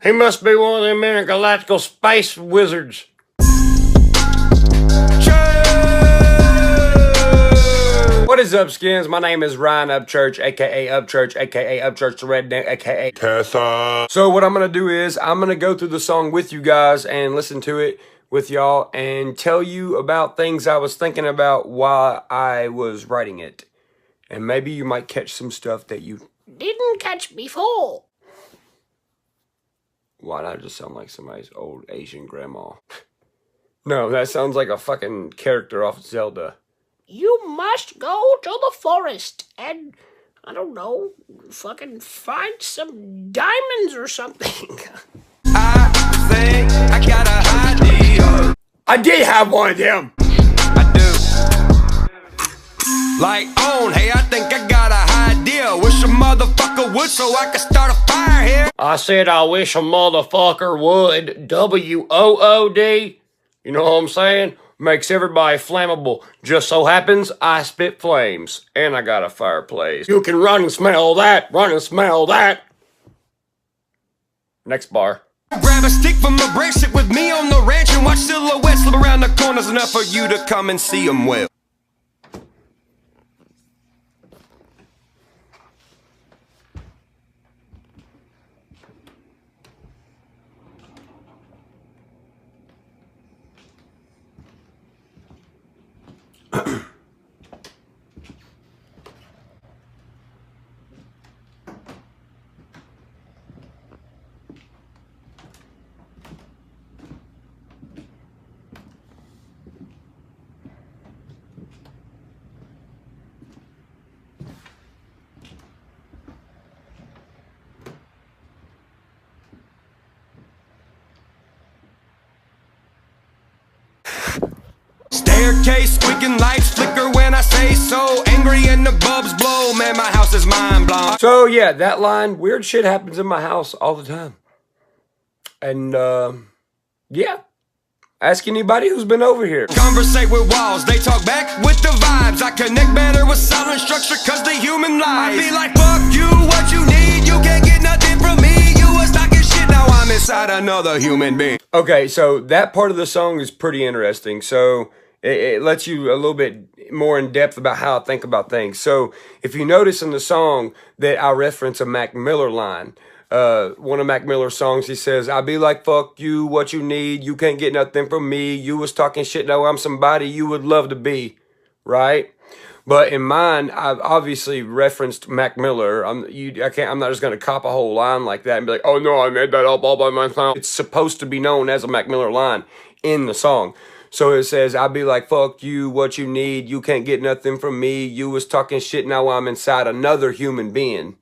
He must be one of them intergalactical space wizards. What is up, skins? My name is Ryan Upchurch, aka Upchurch, aka Upchurch the Redneck, aka Tessa. So what I'm gonna do is I'm gonna go through the song with you guys and listen to it with y'all and tell you about things I was thinking about while I was writing it. And maybe you might catch some stuff that you didn't catch before. Why not just sound like somebody's old Asian grandma? No, that sounds like a fucking character off Zelda. You must go to the forest and, I don't know, fucking find some diamonds or something. I think I got an idea. I did have one of them. I do. Like on, hey, I think I got an idea. Wish a motherfucker would so I could start a fire here. I said I wish a motherfucker would. WOOD. You know what I'm saying? Makes everybody flammable. Just so happens I spit flames. And I got a fireplace. You can run and smell that. Run and smell that. Next bar. Grab a stick from a branch, sit with me on the ranch and watch silhouettes slip around the corners enough for you to come and see them well. Staircase, squeaking lights flicker when I say so. Angry and the bulbs blow, man, my house is mind blown. So yeah, that line, weird shit happens in my house all the time. And yeah, ask anybody who's been over here. Conversate with walls, they talk back with the vibes. I connect better with silent structure cause the human lies. I be like, fuck you, what you need, you can't get nothing from me. You was talking shit, now I'm inside another human being. Okay, so that part of the song is pretty interesting. So it lets you a little bit more in depth about how I think about things. So if you notice in the song that I reference a Mac Miller line, one of Mac Miller's songs, he says, I be like, fuck you, what you need, you can't get nothing from me, you was talking shit, now I'm somebody you would love to be, right? But in mine, I've obviously referenced Mac Miller. I'm not just gonna cop a whole line like that and be like, oh no, I made that up all by myself. It's supposed to be known as a Mac Miller line in the song. So it says, I be like, fuck you, what you need, you can't get nothing from me, you was talking shit, now I'm inside another human being.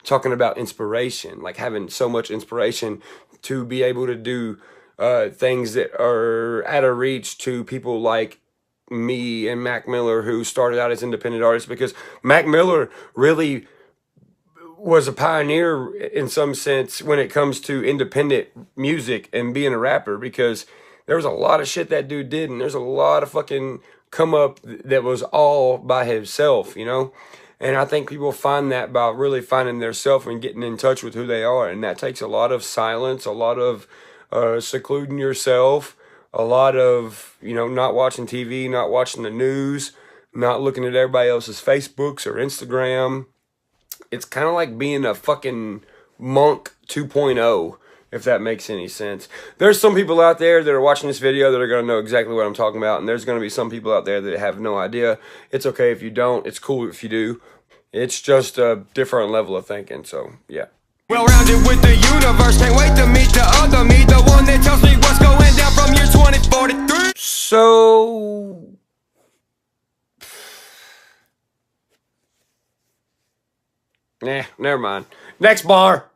Talking about inspiration, like having so much inspiration to be able to do things that are at a reach to people like me and Mac Miller, who started out as independent artists, because Mac Miller really was a pioneer in some sense when it comes to independent music and being a rapper, because there was a lot of shit that dude did, and there's a lot of fucking come up that was all by himself, you know? And I think people find that by really finding their self and getting in touch with who they are. And that takes a lot of silence, a lot of secluding yourself, a lot of, you know, not watching TV, not watching the news, not looking at everybody else's Facebooks or Instagram. It's kind of like being a fucking monk 2.0. If that makes any sense. There's some people out there that are watching this video that are going to know exactly what I'm talking about, and there's going to be some people out there that have no idea. It's okay if you don't. It's cool if you do. It's just a different level of thinking, so yeah. Well rounded with the universe, can't wait to meet the other me, the one that tells me what's going down from year 2043. So never mind. Next bar.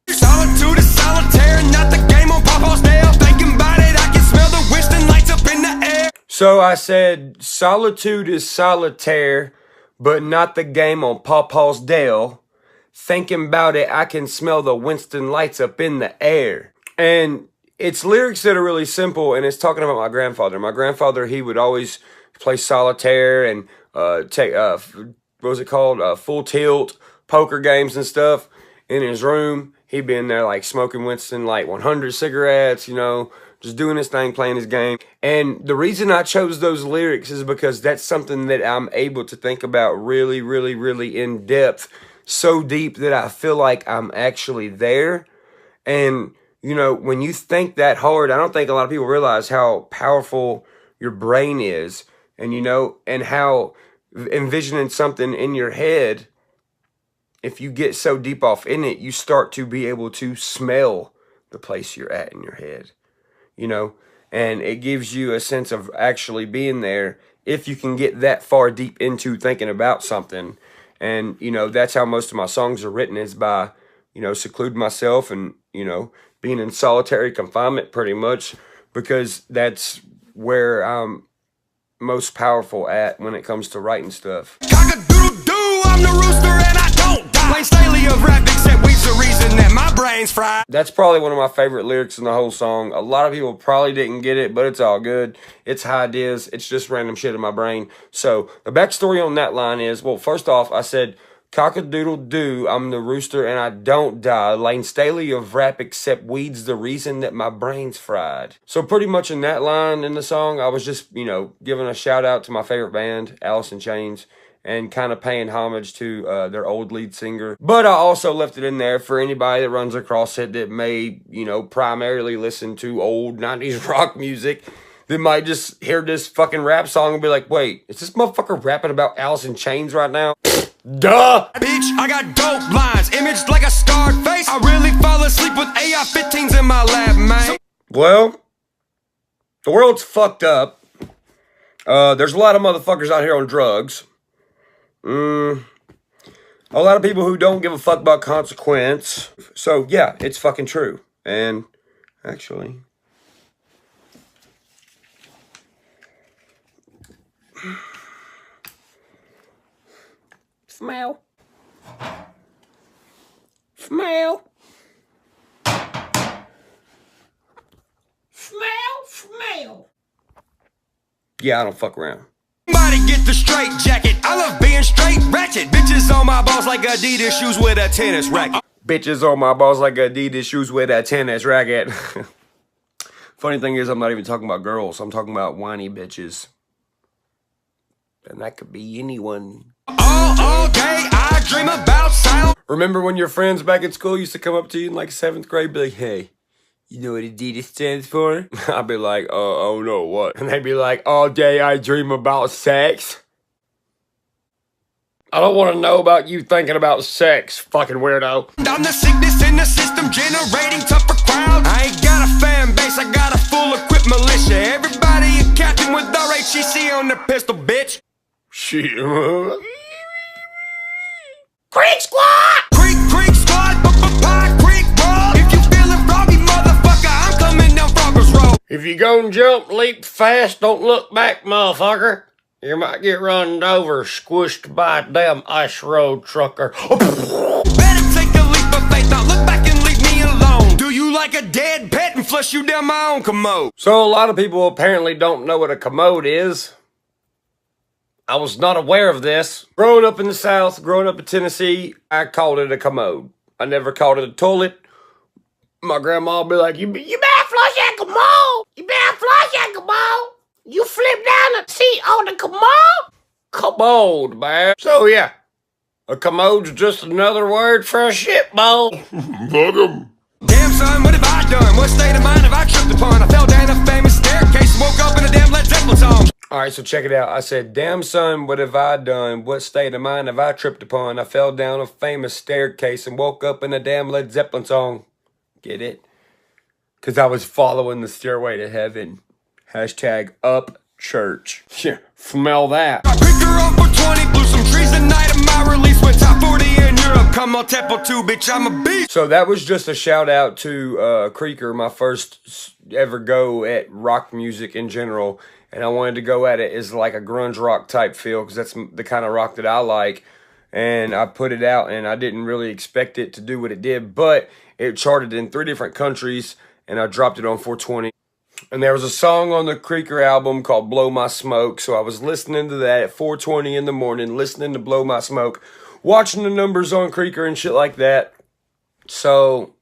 Solitude is solitaire, not the game on Papa's nail. Thinking about it, I can smell the Winston lights up in the air. So I said, solitude is solitaire, but not the game on Pawpaw's Dale. Thinking about it, I can smell the Winston lights up in the air. And it's lyrics that are really simple, and it's talking about my grandfather. My grandfather, he would always play solitaire and take, what was it called? Full tilt, poker games and stuff in his room. he'd been there like smoking Winston like 100 cigarettes, you know, just doing his thing, playing his game. And the reason I chose those lyrics is because that's something that I'm able to think about really, really, really in depth, so deep that I feel like I'm actually there. And, you know, when you think that hard, I don't think a lot of people realize how powerful your brain is, and, you know, and how envisioning something in your head, if you get so deep off in it, you start to be able to smell the place you're at in your head. You know, and it gives you a sense of actually being there if you can get that far deep into thinking about something. And, you know, that's how most of my songs are written, is by, you know, secluding myself and, you know, being in solitary confinement pretty much, because that's where I'm most powerful at when it comes to writing stuff. Cock-a-doodle-doo, I'm the rooster and I don't die. Plain Staley of rap, except weed's the reason that my brain's fried. That's probably one of my favorite lyrics in the whole song. A lot of people probably didn't get it, but it's all good. It's high deas. It's just random shit in my brain. So the backstory on that line is, well, first off, I said, cock-a-doodle-doo, I'm the rooster and I don't die. Lane Staley of rap, except weed's the reason that my brain's fried. So pretty much in that line in the song, I was just, you know, giving a shout out to my favorite band, Alice in Chains, and kind of paying homage to their old lead singer. But I also left it in there for anybody that runs across it that may, you know, primarily listen to old 90s rock music, that might just hear this fucking rap song and be like, wait, is this motherfucker rapping about Alice in Chains right now? Duh! Bitch, I got dope lines, imaged like a scarred face. I really fall asleep with AI-15s in my lab, man. Well, the world's fucked up. There's a lot of motherfuckers out here on drugs. A lot of people who don't give a fuck about consequence. So, yeah, it's fucking true. And, actually... Smell. Smell. Smell. Yeah, I don't fuck around. Somebody get the straight jacket. I love being straight ratchet. Bitches on my balls like Adidas shoes with a tennis racket. Bitches on my balls like Adidas shoes with a tennis racket. Funny thing is, I'm not even talking about girls. I'm talking about whiny bitches. And that could be anyone. All day I dream about sound. Remember when your friends back at school used to come up to you in like 7th grade, be like, hey, you know what Adidas stands for? I'd be like, oh no, what? And they'd be like, all day I dream about sex. I don't want to know about you thinking about sex, fucking weirdo. I'm the sickness in the system, generating tougher crowds. I ain't got a fan base, I got a full equipped militia. Everybody a captain with RHEC on their pistol, bitch. Shit. Creek Squad! Creek Squad, Pie Creek Road. If you feeling froggy, motherfucker, I'm coming down Froggers Road. If you gon' jump, leap fast, don't look back, motherfucker. You might get run over, squished by a damn ice road trucker. Better take a leap of faith, now look back and leave me alone. Do you like a dead pet and flush you down my own commode? So a lot of people apparently don't know what a commode is. I was not aware of this. Growing up in the South, growing up in Tennessee, I called it a commode. I never called it a toilet. My grandma would be like, you better flush that commode. You better flush that commode. You flip down the seat on the commode? Commode, man. So yeah, a commode's just another word for a shit bowl. Bug 'em. Damn son, what have I done? What state of mind have I tripped upon? I fell down a famous staircase and woke up in a damn Led Zeppelin song. Alright, so check it out. I said, damn son, what have I done? What state of mind have I tripped upon? I fell down a famous staircase and woke up in a damn Led Zeppelin song. Get it? Because I was following the stairway to heaven. Hashtag up church. Yeah, smell that. I picked her up for 20, blew some trees the night of my release. Went top 40 in Europe, come on tempo 2, bitch, I'm a beast. So that was just a shout out to Creeker, my first ever go at rock music in general. And I wanted to go at it as like a grunge rock type feel, because that's the kind of rock that I like. And I put it out, and I didn't really expect it to do what it did, but it charted in 3 different countries, and I dropped it on 420. And there was a song on the Creeker album called Blow My Smoke, so I was listening to that at 4:20 in the morning, listening to Blow My Smoke, watching the numbers on Creeker and shit like that. So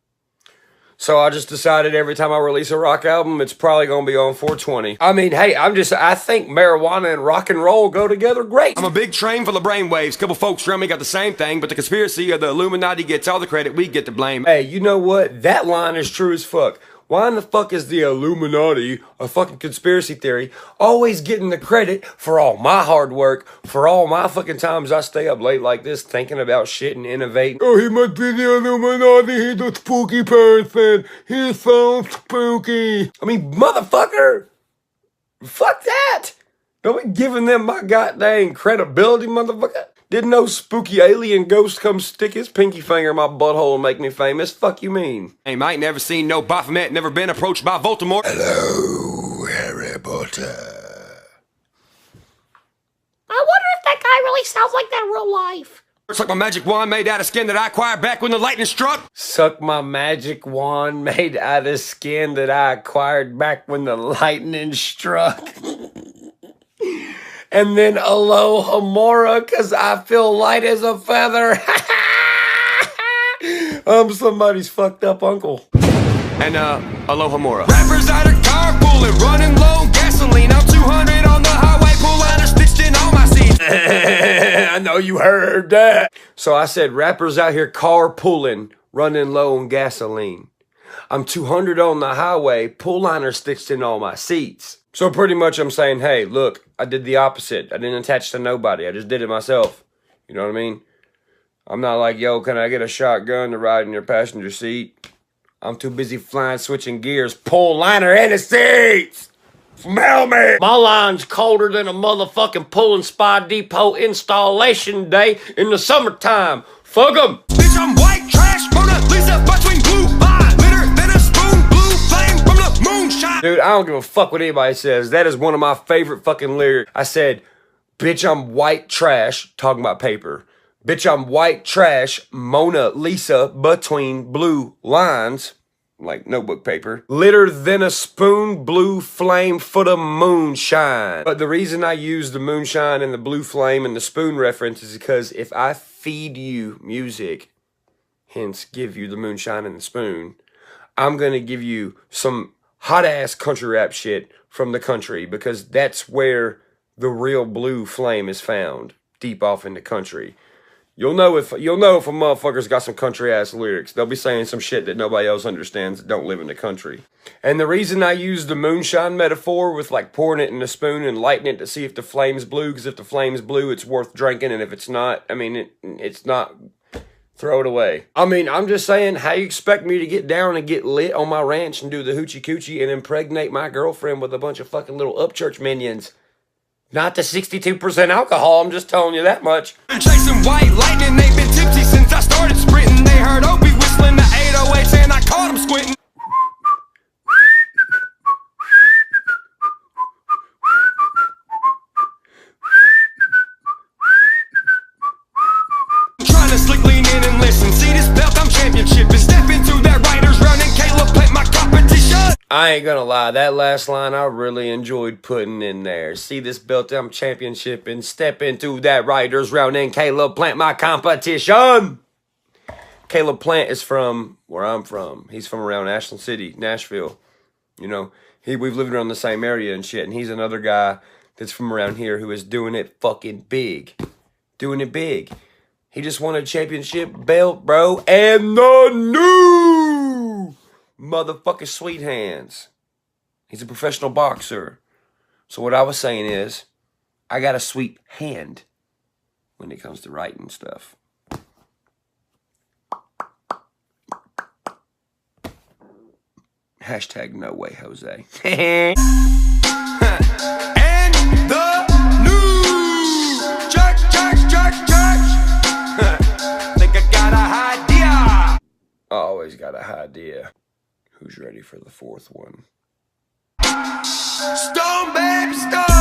So I just decided every time I release a rock album, it's probably going to be on 420. I mean, hey, I think marijuana and rock and roll go together great. I'm a big train full of brainwaves. Couple folks around me got the same thing, but the conspiracy of the Illuminati gets all the credit, we get the blame. Hey, you know what? That line is true as fuck. Why in the fuck is the Illuminati, a fucking conspiracy theory, always getting the credit for all my hard work, for all my fucking times I stay up late like this thinking about shit and innovating? Oh, he must be the Illuminati, he's a spooky person, he's so spooky. I mean, motherfucker, fuck that. Don't be giving them my goddamn credibility, motherfucker. Didn't no spooky alien ghost come stick his pinky finger in my butthole and make me famous? Fuck you mean? Hey, Mike, never seen no Baphomet, never been approached by Voldemort. Hello, Harry Potter. I wonder if that guy really sounds like that in real life. It's like my magic wand made out of skin that I acquired back when the lightning struck. Suck my magic wand made out of skin that I acquired back when the lightning struck. And then Alohomora, cause I feel light as a feather. I'm somebody's fucked up uncle. And Alohomora. Rappers out of carpooling, running low on gasoline. I'm 200 on the highway, pull liner stitched in all my seats. I know you heard that. So I said rappers out here carpooling, running low on gasoline. I'm 200 on the highway, pull liner stitched in all my seats. So pretty much I'm saying, hey, look, I did the opposite. I didn't attach to nobody. I just did it myself. You know what I mean? I'm not like, yo, can I get a shotgun to ride in your passenger seat? I'm too busy flying, switching gears, pull liner in the seats. Smell me. My line's colder than a motherfucking pulling Spy Depot installation day in the summertime. Fuck 'em. Bitch, I'm white trash, Mona Lisa between blue line. Litter than a spoon, blue flame from the moonshine. Dude, I don't give a fuck what anybody says. That is one of my favorite fucking lyrics. I said, bitch, I'm white trash, talking about paper. Bitch, I'm white trash, Mona Lisa between blue lines, like notebook paper. Litter than a spoon, blue flame for the moonshine. But the reason I use the moonshine and the blue flame and the spoon reference is because if I feed you music, hence give you the moonshine and the spoon, I'm gonna give you some hot ass country rap shit from the country, because that's where the real blue flame is found, deep off in the country. You'll know if a motherfucker's got some country ass lyrics. They'll be saying some shit that nobody else understands that don't live in the country. And the reason I use the moonshine metaphor with like pouring it in a spoon and lighting it to see if the flame's blue, because if the flame's blue, it's worth drinking, and if it's not, I mean, it's not. Throw it away. I mean, I'm just saying, how you expect me to get down and get lit on my ranch and do the hoochie coochie and impregnate my girlfriend with a bunch of fucking little Upchurch minions? Not the 62% alcohol, I'm just telling you that much. Chasing white lightning, they've been tipsy since I started sprinting. They heard Opie whistling the 808s and I caught them squinting. Trying to slick lean in and listen. See this belt, I'm championship. And step into that writer's round and Caleb plant my competition. I ain't gonna lie, that last line I really enjoyed putting in there. See this belt, I'm championship, and step into that writer's round and Caleb plant my competition. Caleb Plant is from where I'm from. He's from around Ashland City, Nashville. You know, we've lived around the same area and shit, and he's another guy that's from around here who is doing it fucking big. Doing it big. He just won a championship belt, bro, and the new motherfucking sweet hands. He's a professional boxer. So what I was saying is, I got a sweet hand when it comes to writing stuff. Hashtag no way, Jose. And the new church. Think I got a idea. I always got a idea. Who's ready for the fourth one? Stone, baby, stone.